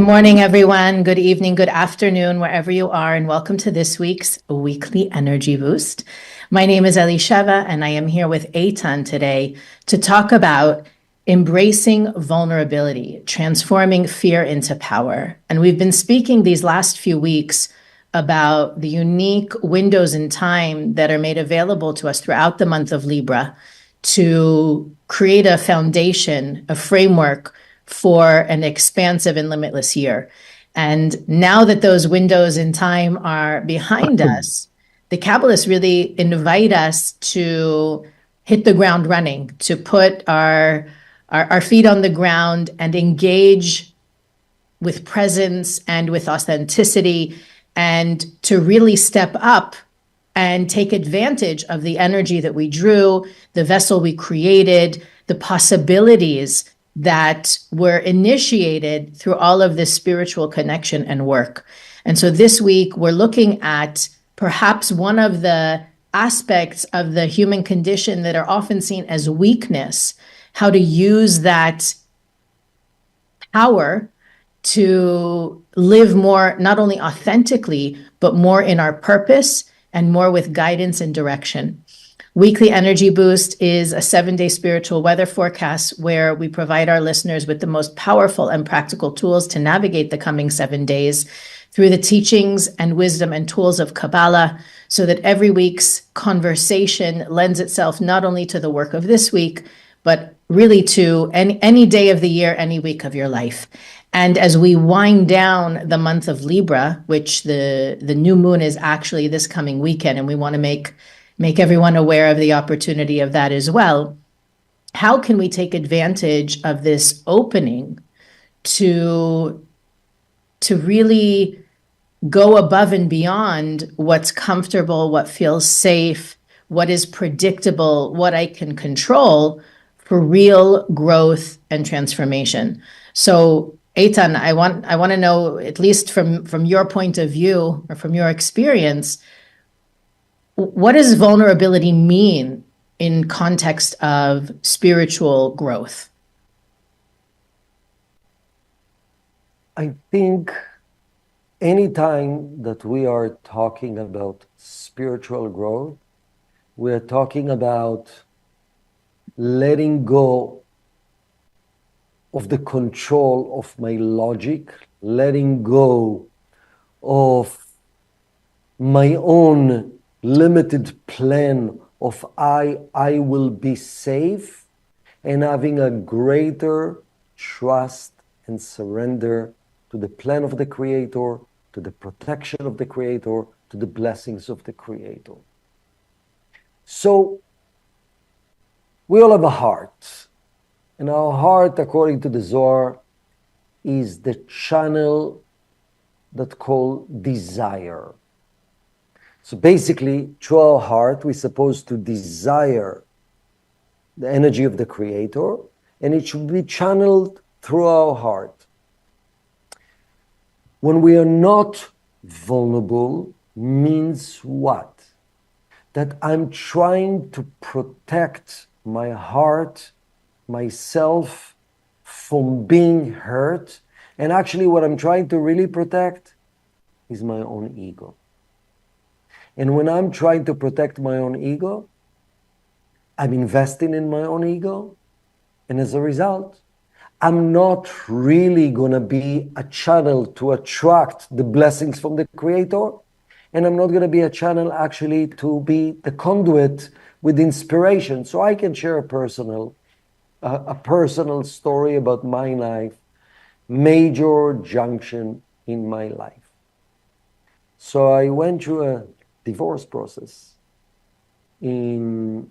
morning, everyone. Good evening, good afternoon, wherever you are, and welcome to this week's Weekly Energy Boost. My name is Elisheva, and I am here with Eitan today to talk about embracing vulnerability, transforming fear into power. And we've been speaking these last few weeks about the unique windows in time that are made available to us throughout the month of Libra to create a foundation, a framework for an expansive and limitless year. And now that those windows in time are behind us, the Kabbalists really invite us to hit the ground running, to put our feet on the ground and engage with presence and with authenticity, and to really step up and take advantage of the energy that we drew, the vessel we created, the possibilities that were initiated through all of this spiritual connection and work. And so this week, we're looking at perhaps one of the aspects of the human condition that are often seen as weakness, how to use that power to live more, not only authentically, but more in our purpose and more with guidance and direction. Weekly Energy Boost is a 7-day spiritual weather forecast where we provide our listeners with the most powerful and practical tools to navigate the coming 7 days through the teachings and wisdom and tools of Kabbalah, so that every week's conversation lends itself not only to the work of this week, but really to any day of the year, any week of your life. And as we wind down the month of Libra, which the new moon is actually this coming weekend, and we want to make everyone aware of the opportunity of that as well. How can we take advantage of this opening to really go above and beyond what's comfortable, what feels safe, what is predictable, what I can control, for real growth and transformation? So Eitan, I want to know, at least from your point of view or from your experience, what does vulnerability mean in context of spiritual growth? I think anytime that we are talking about spiritual growth, we are talking about letting go of the control of my logic, letting go of my own limited plan of I will be safe, and having a greater trust and surrender to the plan of the Creator, to the protection of the Creator, to the blessings of the Creator. So we all have a heart, and our heart, according to the Zohar, is the channel that called desire. So basically, through our heart, we're supposed to desire the energy of the Creator, and it should be channeled through our heart. When we are not vulnerable, means what? That I'm trying to protect my heart, myself, from being hurt. And actually what I'm trying to really protect is my own ego. And when I'm trying to protect my own ego, I'm investing in my own ego. And as a result, I'm not really going to be a channel to attract the blessings from the Creator. And I'm not going to be a channel actually to be the conduit with inspiration. So I can share a personal story about my life, major junction in my life. So I went through a divorce process in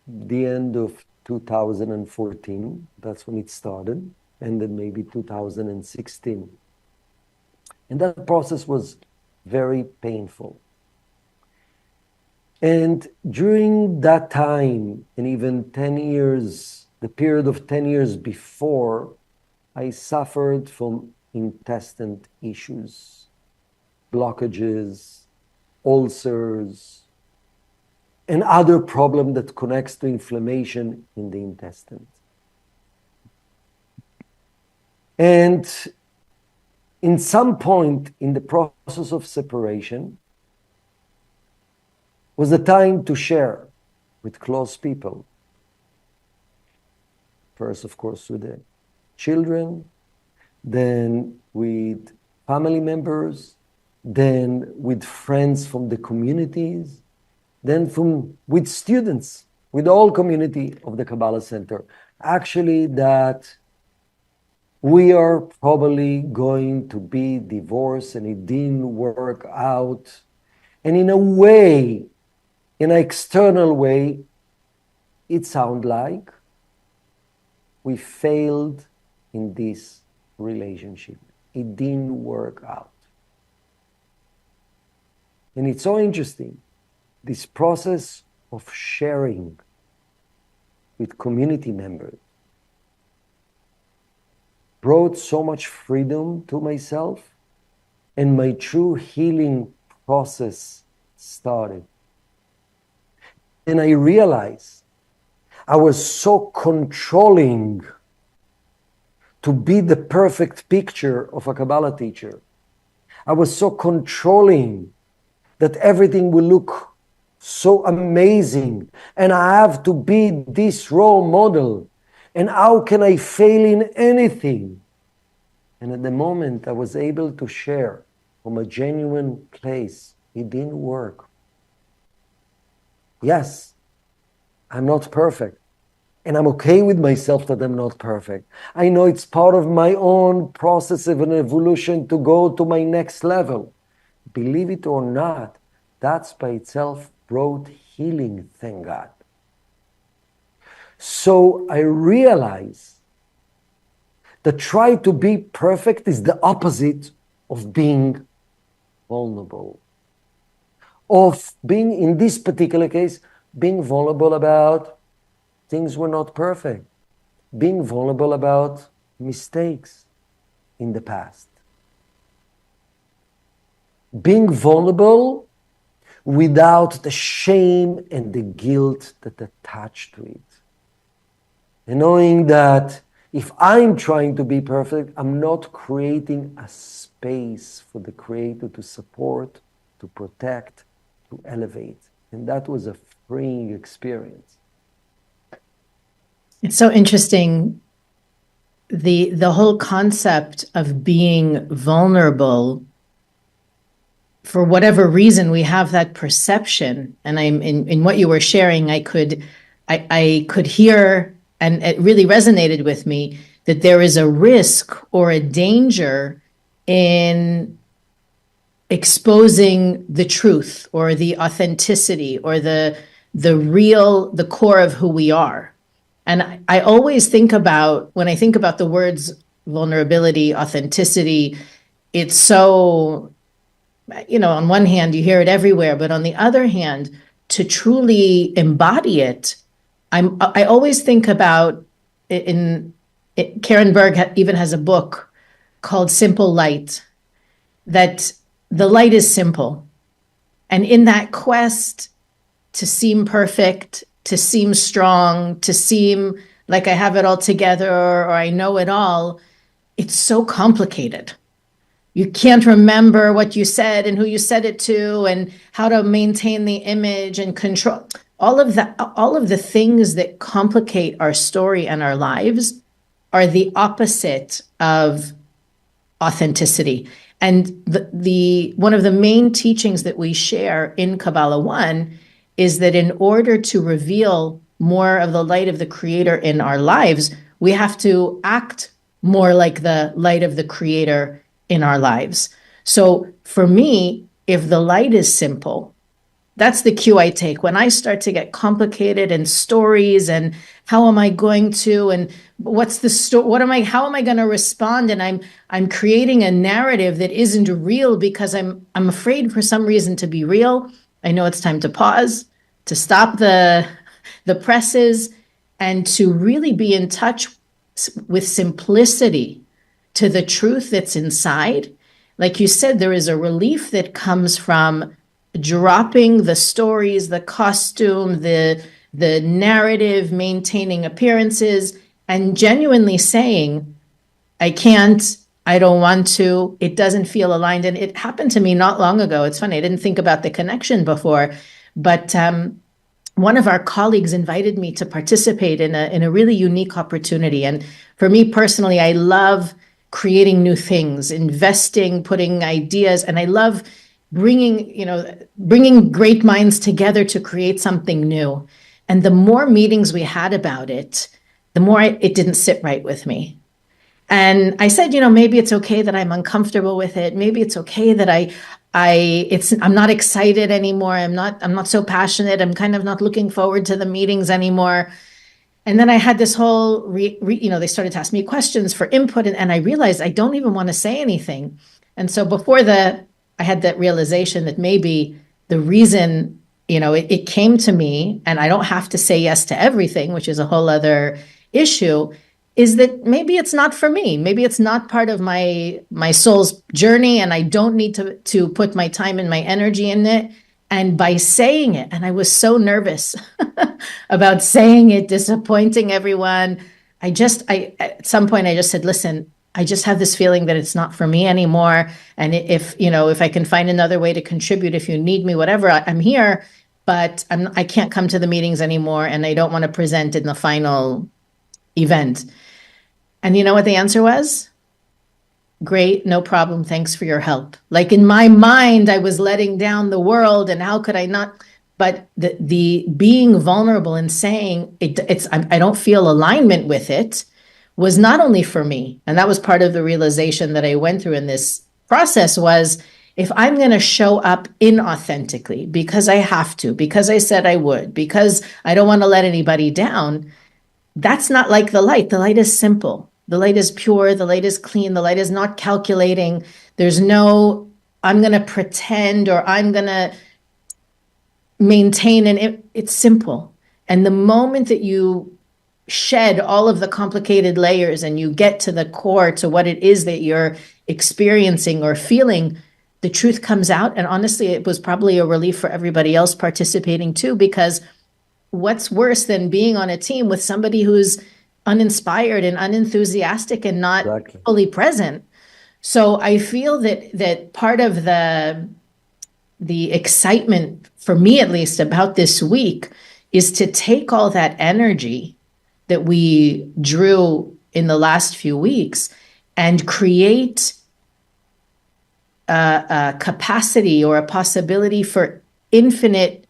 the end of 2014. That's when it started, and then maybe 2016. And that process was very painful. And during that time, and even 10 years, the period of 10 years before, I suffered from intestine issues, blockages, ulcers, and other problem that connects to inflammation in the intestines. And in some point in the process of separation, was the time to share with close people. First, of course, with the children, then with family members, then with friends from the communities, then with students, with the whole community of the Kabbalah Center. Actually, that we are probably going to be divorced and it didn't work out. And in a way, in an external way, it sounds like we failed in this relationship. It didn't work out. And it's so interesting, this process of sharing with community members brought so much freedom to myself, and my true healing process started. And I realized I was so controlling to be the perfect picture of a Kabbalah teacher. I was so controlling that everything will look so amazing, and I have to be this role model. And how can I fail in anything? And at the moment I was able to share from a genuine place, it didn't work. Yes, I'm not perfect. And I'm okay with myself that I'm not perfect. I know it's part of my own process of an evolution to go to my next level. Believe it or not, that's by itself brought healing, thank God. So I realize that try to be perfect is the opposite of being vulnerable. Of being, in this particular case, being vulnerable about things were not perfect. Being vulnerable about mistakes in the past. Being vulnerable without the shame and the guilt that attach to it. And knowing that if I'm trying to be perfect, I'm not creating a space for the Creator to support, to protect, to elevate. And that was a freeing experience. It's so interesting, the whole concept of being vulnerable. For whatever reason, we have that perception, and I'm in what you were sharing, I could hear, and it really resonated with me, that there is a risk or a danger in exposing the truth or the authenticity or the core of who we are. And I always think about, when I think about the words vulnerability, authenticity, it's so, on one hand, you hear it everywhere, but on the other hand, to truly embody it, I always think about Karen Berg even has a book called Simple Light, that the light is simple. And in that quest to seem perfect, to seem strong, to seem like I have it all together or I know it all, it's so complicated. You can't remember what you said and who you said it to and how to maintain the image and control. All of the things that complicate our story and our lives are the opposite of authenticity. And one of the main teachings that we share in Kabbalah 1 is that in order to reveal more of the light of the Creator in our lives, we have to act more like the light of the Creator in our lives. So for me, if the light is simple, that's the cue I take. When I start to get complicated and stories and how am I going to, and what's the story, how am I going to respond? And I'm creating a narrative that isn't real because I'm afraid for some reason to be real. I know it's time to pause, to stop the presses, and to really be in touch with simplicity to the truth that's inside. Like you said, there is a relief that comes from dropping the stories, the costume, the narrative, maintaining appearances, and genuinely saying, I'm I don't want to. It doesn't feel aligned. And it happened to me not long ago. It's funny. I didn't think about the connection before, but one of our colleagues invited me to participate in a really unique opportunity. And for me personally, I love creating new things, investing, putting ideas, and I love bringing great minds together to create something new. And the more meetings we had about it, the more it didn't sit right with me. And I said, maybe it's okay that I'm uncomfortable with it. Maybe it's okay that I'm not excited anymore. I'm not so passionate. I'm kind of not looking forward to the meetings anymore. And then I had this whole, they started to ask me questions for input, and I realized I don't even want to say anything. And so I had that realization that maybe the reason, it came to me, and I don't have to say yes to everything, which is a whole other issue, is that maybe it's not for me. Maybe it's not part of my soul's journey, and I don't need to put my time and my energy in it. And by saying it, and I was so nervous about saying it, disappointing everyone, at some point I just said, listen, I just have this feeling that it's not for me anymore. And if I can find another way to contribute, if you need me, whatever, I'm here, but I can't come to the meetings anymore, and I don't want to present in the final event. And you know what the answer was? Great, no problem. Thanks for your help. Like, in my mind, I was letting down the world, and how could I not? But the being vulnerable and saying I don't feel alignment with it was not only for me. And that was part of the realization that I went through in this process was, if I'm going to show up inauthentically because I have to, because I said I would, because I don't want to let anybody down, that's not like the light. The light is simple. The light is pure. The light is clean. The light is not calculating. There's no, I'm going to pretend, or I'm going to maintain. And it's simple. And the moment that you shed all of the complicated layers and you get to the core, to what it is that you're experiencing or feeling, the truth comes out. And honestly, it was probably a relief for everybody else participating too, because what's worse than being on a team with somebody who's uninspired and unenthusiastic and not fully present? So I feel that part of the excitement, for me at least, about this week is to take all that energy that we drew in the last few weeks and create a capacity or a possibility for infinite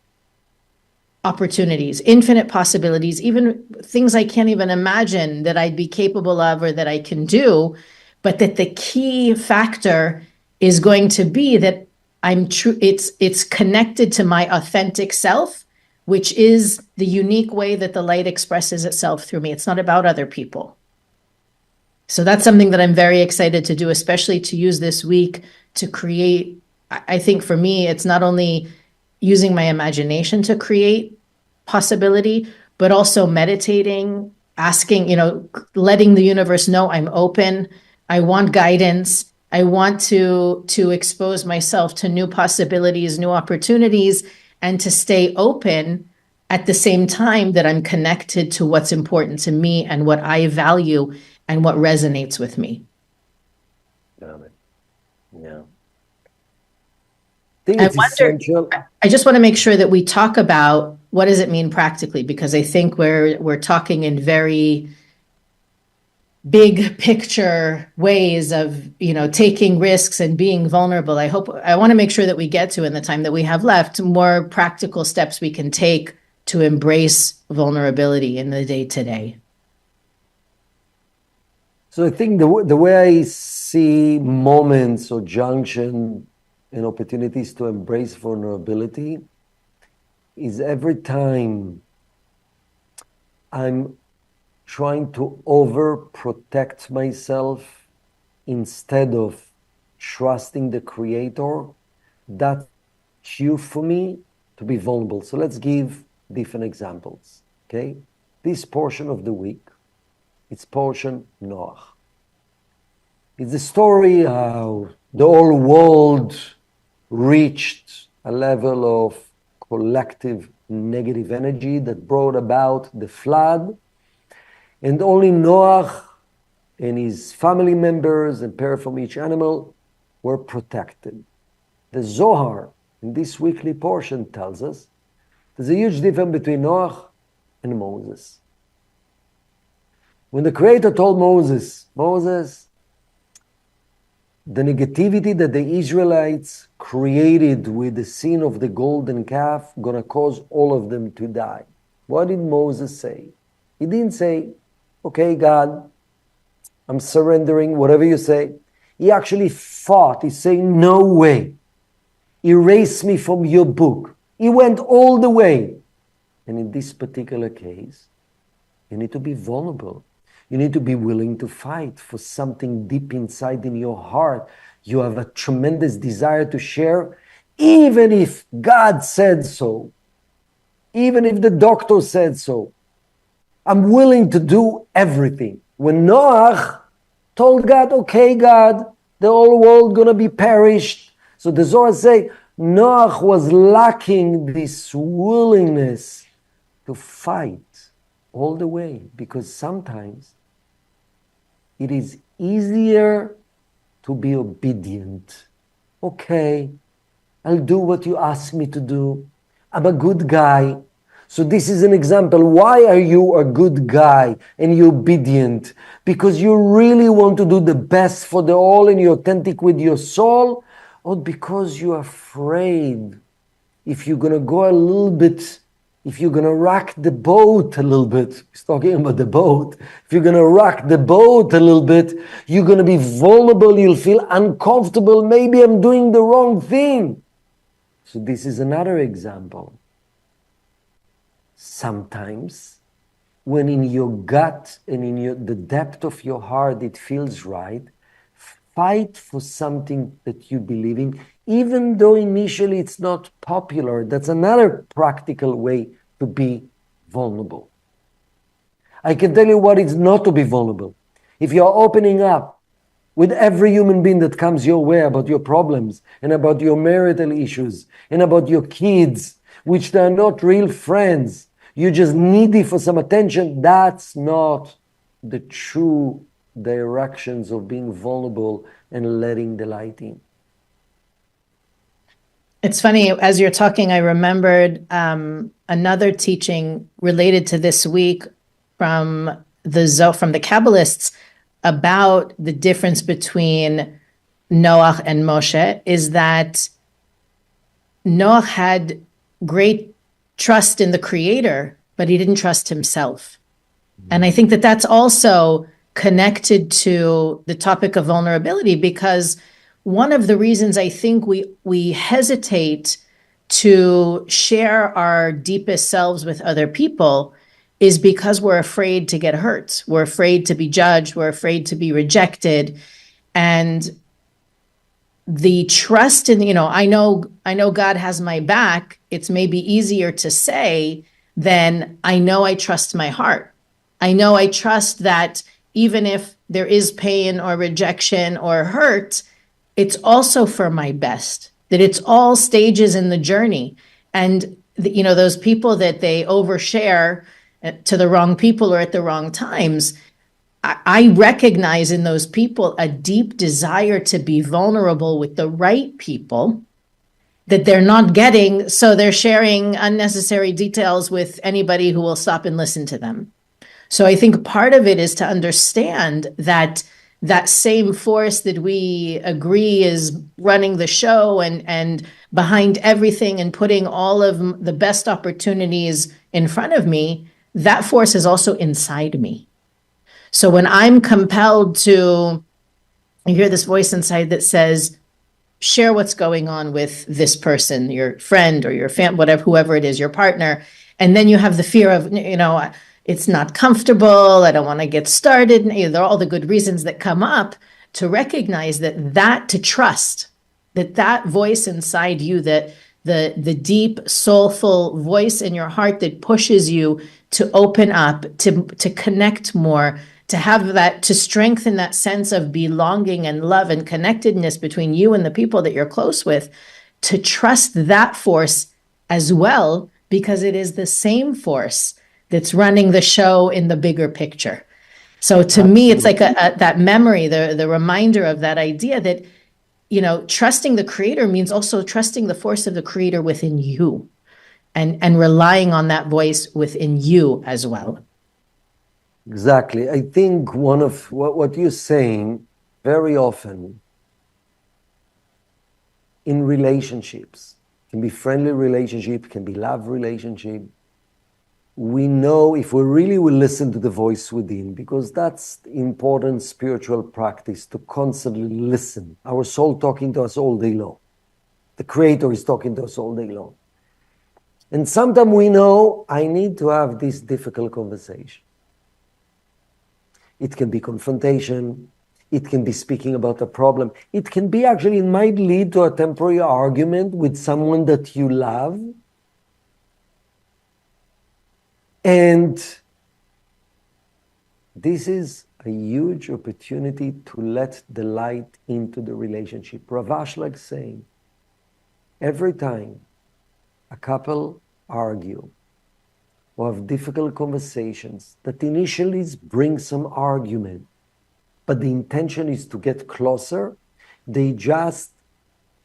opportunities, infinite possibilities, even things I can't even imagine that I'd be capable of or that I can do, but that the key factor is going to be that I'm true. It's connected to my authentic self, which is the unique way that the light expresses itself through me. It's not about other people. So that's something that I'm very excited to do, especially to use this week to create. I think for me, it's not only using my imagination to create possibility, but also meditating, asking, letting the universe know I'm open. I want guidance. I want to expose myself to new possibilities, new opportunities, and to stay open at the same time that I'm connected to what's important to me and what I value and what resonates with me. Got it. Yeah. I think it's essential. I just want to make sure that we talk about what does it mean practically, because I think we're talking in very big picture ways of, taking risks and being vulnerable. I want to make sure that we get to, in the time that we have left, more practical steps we can take to embrace vulnerability in the day-to-day. So I think the way I see moments or junction and opportunities to embrace vulnerability is every time I'm trying to overprotect myself instead of trusting the Creator, that's cue for me to be vulnerable. So let's give different examples, okay? This portion of the week, it's portion Noach. It's the story how the whole world reached a level of collective negative energy that brought about the flood, and only Noach and his family members and pair from each animal were protected. The Zohar, in this weekly portion, tells us there's a huge difference between Noach and Moses. When the Creator told Moses, the negativity that the Israelites created with the sin of the golden calf gonna cause all of them to die. What did Moses say? He didn't say, okay, God, I'm surrendering, whatever you say. He actually fought. He's saying, no way. Erase me from your book. He went all the way. And in this particular case, you need to be vulnerable. You need to be willing to fight for something deep inside in your heart. You have a tremendous desire to share, even if God said so, even if the doctor said so. I'm willing to do everything. When Noach told God, okay, God, the whole world gonna be perished. So the Zohar say, Noach was lacking this willingness to fight all the way, because sometimes it is easier to be obedient. Okay, I'll do what you ask me to do. I'm a good guy. So this is an example. Why are you a good guy and you're obedient? Because you really want to do the best for the all and you're authentic with your soul? Or because you're afraid if you're going to go a little bit, if you're going to rock the boat a little bit, he's talking about the boat, if you're going to rock the boat a little bit, you're going to be vulnerable, you'll feel uncomfortable, maybe I'm doing the wrong thing. So this is another example. Sometimes, when in your gut and in the depth of your heart it feels right, fight for something that you believe in, even though initially it's not popular. That's another practical way to be vulnerable. I can tell you what is not to be vulnerable. If you're opening up with every human being that comes your way about your problems and about your marital issues and about your kids, which they are not real friends, you're just needy for some attention, that's not the true directions of being vulnerable and letting the light in. It's funny, as you're talking, I remembered another teaching related to this week from the Kabbalists about the difference between Noach and Moshe, is that Noach had great trust in the Creator, but he didn't trust himself. And I think that that's also connected to the topic of vulnerability, because one of the reasons I think we hesitate to share our deepest selves with other people is because we're afraid to get hurt. We're afraid to be judged. We're afraid to be rejected. And the trust in, I know God has my back. It's maybe easier to say than I know I trust my heart. I know I trust that even if there is pain or rejection or hurt, it's also for my best, that it's all stages in the journey. And, those people that they overshare to the wrong people or at the wrong times, I recognize in those people a deep desire to be vulnerable with the right people that they're not getting, so they're sharing unnecessary details with anybody who will stop and listen to them. So I think part of it is to understand that same force that we agree is running the show and behind everything and putting all of the best opportunities in front of me, that force is also inside me. So when I'm compelled to, I hear this voice inside that says, share what's going on with this person, your friend or your whatever, whoever it is, your partner. And then you have the fear of, it's not comfortable. I don't want to get started. There are all the good reasons that come up to recognize to trust that voice inside you, that the deep, soulful voice in your heart that pushes you to open up, to connect more, to have that, to strengthen that sense of belonging and love and connectedness between you and the people that you're close with, to trust that force as well, because it is the same force that's running the show in the bigger picture. So to me, it's like that memory, the reminder of that idea that, trusting the creator means also trusting the force of the creator within you and relying on that voice within you as well. Exactly. I think one of what you're saying very often in relationships, can be friendly relationship, can be love relationship, we know if we really will listen to the voice within, because that's the important spiritual practice, to constantly listen. Our soul talking to us all day long. The creator is talking to us all day long. And sometimes we know, I need to have this difficult conversation. It can be confrontation. It can be speaking about a problem. It can be actually, it might lead to a temporary argument with someone that you love. And this is a huge opportunity to let the light into the relationship. Ravash like saying, every time a couple argue or have difficult conversations that initially bring some argument, but the intention is to get closer, they just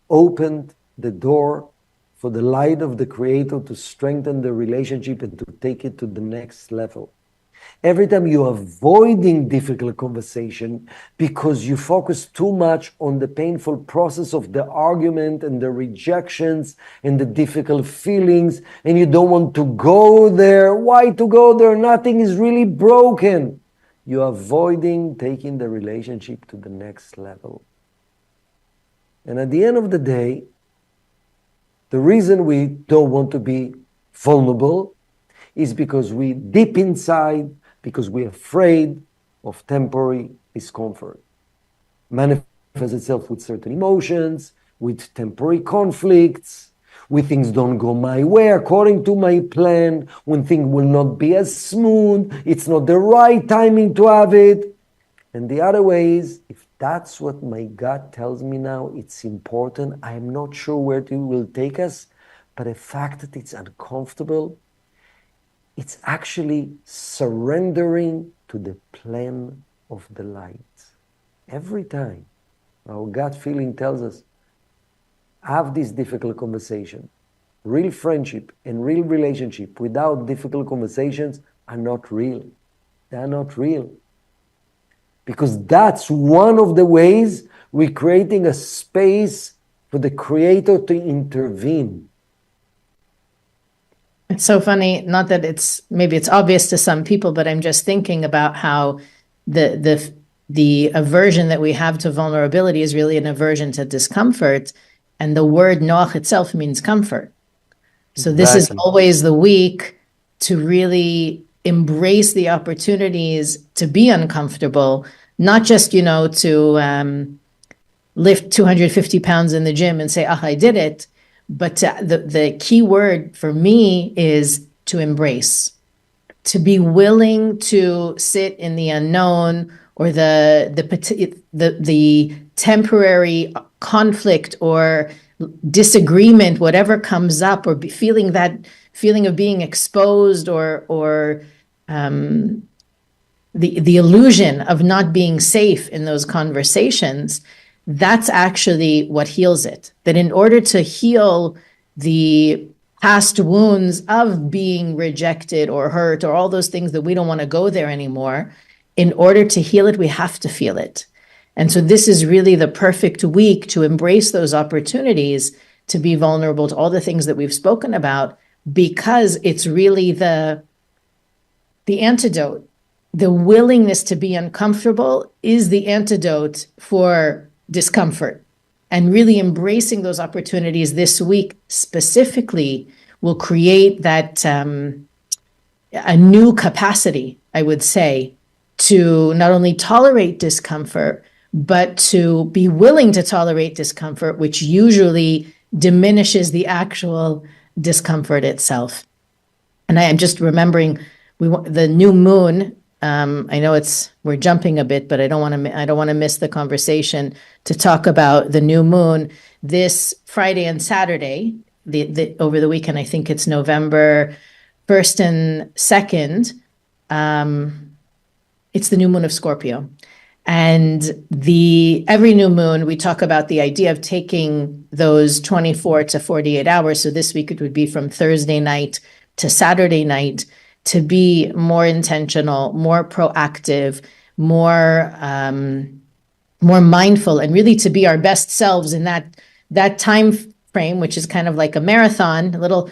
opened the door for the light of the creator to strengthen the relationship and to take it to the next level. Every time you're avoiding difficult conversation because you focus too much on the painful process of the argument and the rejections and the difficult feelings, and you don't want to go there. Why to go there? Nothing is really broken. You're avoiding taking the relationship to the next level. And at the end of the day, the reason we don't want to be vulnerable is because we deep inside, because we're afraid of temporary discomfort. Manifests itself with certain emotions, with temporary conflicts, when things don't go my way according to my plan, when things will not be as smooth, it's not the right timing to have it. And the other way is, if that's what my gut tells me now, it's important, I'm not sure where it will take us, but the fact that it's uncomfortable, it's actually surrendering to the plan of the light. Every time our gut feeling tells us, have this difficult conversation. Real friendship and real relationship without difficult conversations are not real. They are not real. Because that's one of the ways we're creating a space for the creator to intervene. It's so funny, not that maybe it's obvious to some people, but I'm just thinking about how the aversion that we have to vulnerability is really an aversion to discomfort, and the word noach itself means comfort. So this is always the week to really embrace the opportunities to be uncomfortable, not just, to lift 250 pounds in the gym and say, I did it. But the key word for me is to embrace, to be willing to sit in the unknown or the temporary conflict or disagreement, whatever comes up, or feeling that feeling of being exposed or the illusion of not being safe in those conversations. That's actually what heals it. That in order to heal the past wounds of being rejected or hurt or all those things that we don't want to go there anymore, in order to heal it, we have to feel it. And so this is really the perfect week to embrace those opportunities to be vulnerable to all the things that we've spoken about, because it's really the antidote. The willingness to be uncomfortable is the antidote for discomfort, and really embracing those opportunities this week specifically will create that a new capacity, I would say, to not only tolerate discomfort, but to be willing to tolerate discomfort, which usually diminishes the actual discomfort itself. And I am just remembering the new moon. I know we're jumping a bit, but I don't want to miss the conversation to talk about the new moon this Friday and Saturday, over the weekend. I think it's November 1st and 2nd. it's the new moon of Scorpio. And every new moon, we talk about the idea of taking those 24 to 48 hours. So this week it would be from Thursday night to Saturday night, to be more intentional, more proactive, more mindful, and really to be our best selves in that time frame, which is kind of like a marathon, a little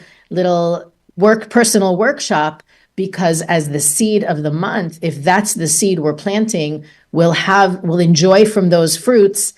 personal workshop. Because as the seed of the month, if that's the seed we're planting, we'll enjoy from those fruits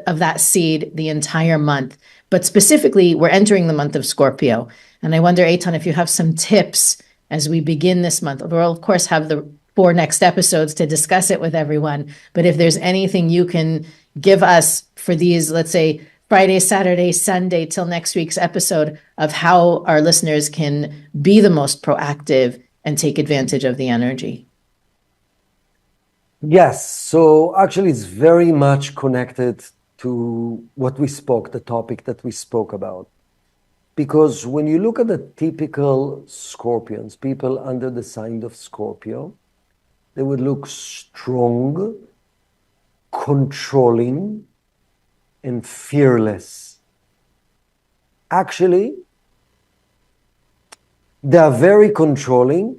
of that seed the entire month. But specifically, we're entering the month of Scorpio. And I wonder, Eitan, if you have some tips as we begin this month. We'll, of course, have the 4 next episodes to discuss it with everyone. But if there's anything you can give us for these, let's say, Friday, Saturday, Sunday, till next week's episode, of how our listeners can be the most proactive and take advantage of the energy. Yes, so actually it's very much connected to what we spoke, the topic that we spoke about. Because when you look at the typical Scorpions, people under the sign of Scorpio, they would look strong, controlling, and fearless. Actually, they are very controlling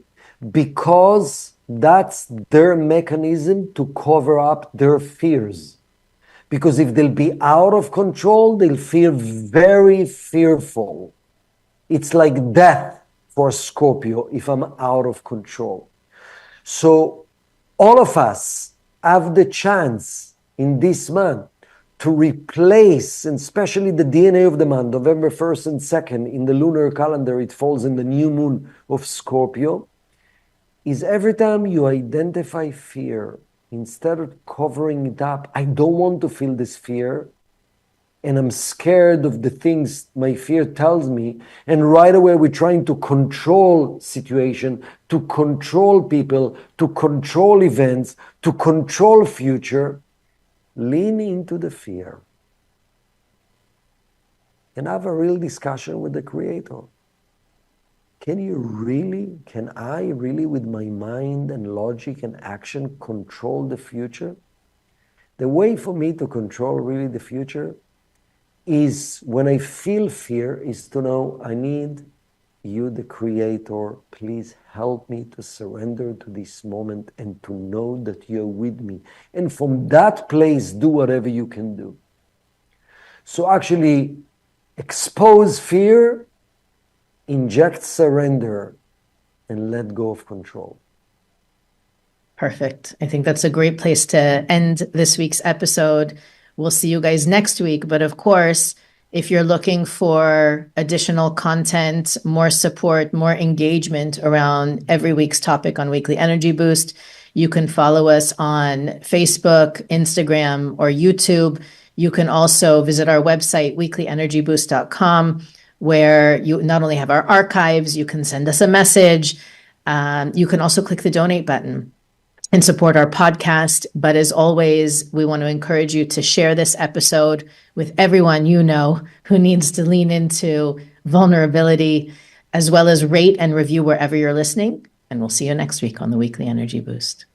because that's their mechanism to cover up their fears. Because if they'll be out of control, they'll feel very fearful. It's like death for Scorpio if I'm out of control. So all of us have the chance in this month to replace, and especially the DNA of the month, November 1st and 2nd, in the lunar calendar, it falls in the new moon of Scorpio, is every time you identify fear, instead of covering it up, I don't want to feel this fear, and I'm scared of the things my fear tells me, and right away we're trying to control situation, to control people, to control events, to control future. Lean into the fear and have a real discussion with the Creator. Can I really, with my mind and logic and action, control the future? The way for me to control really the future is, when I feel fear, is to know I need you, the Creator. Please help me to surrender to this moment and to know that you're with me. And from that place, do whatever you can do. So actually, expose fear, inject surrender, and let go of control. Perfect. I think that's a great place to end this week's episode. We'll see you guys next week. But of course, if you're looking for additional content, more support, more engagement around every week's topic on Weekly Energy Boost, you can follow us on Facebook, Instagram, or YouTube. You can also visit our website, weeklyenergyboost.com, where you not only have our archives, you can send us a message. You can also click the donate button and support our podcast. But as always, we want to encourage you to share this episode with everyone you know who needs to lean into vulnerability, as well as rate and review wherever you're listening. And we'll see you next week on the Weekly Energy Boost.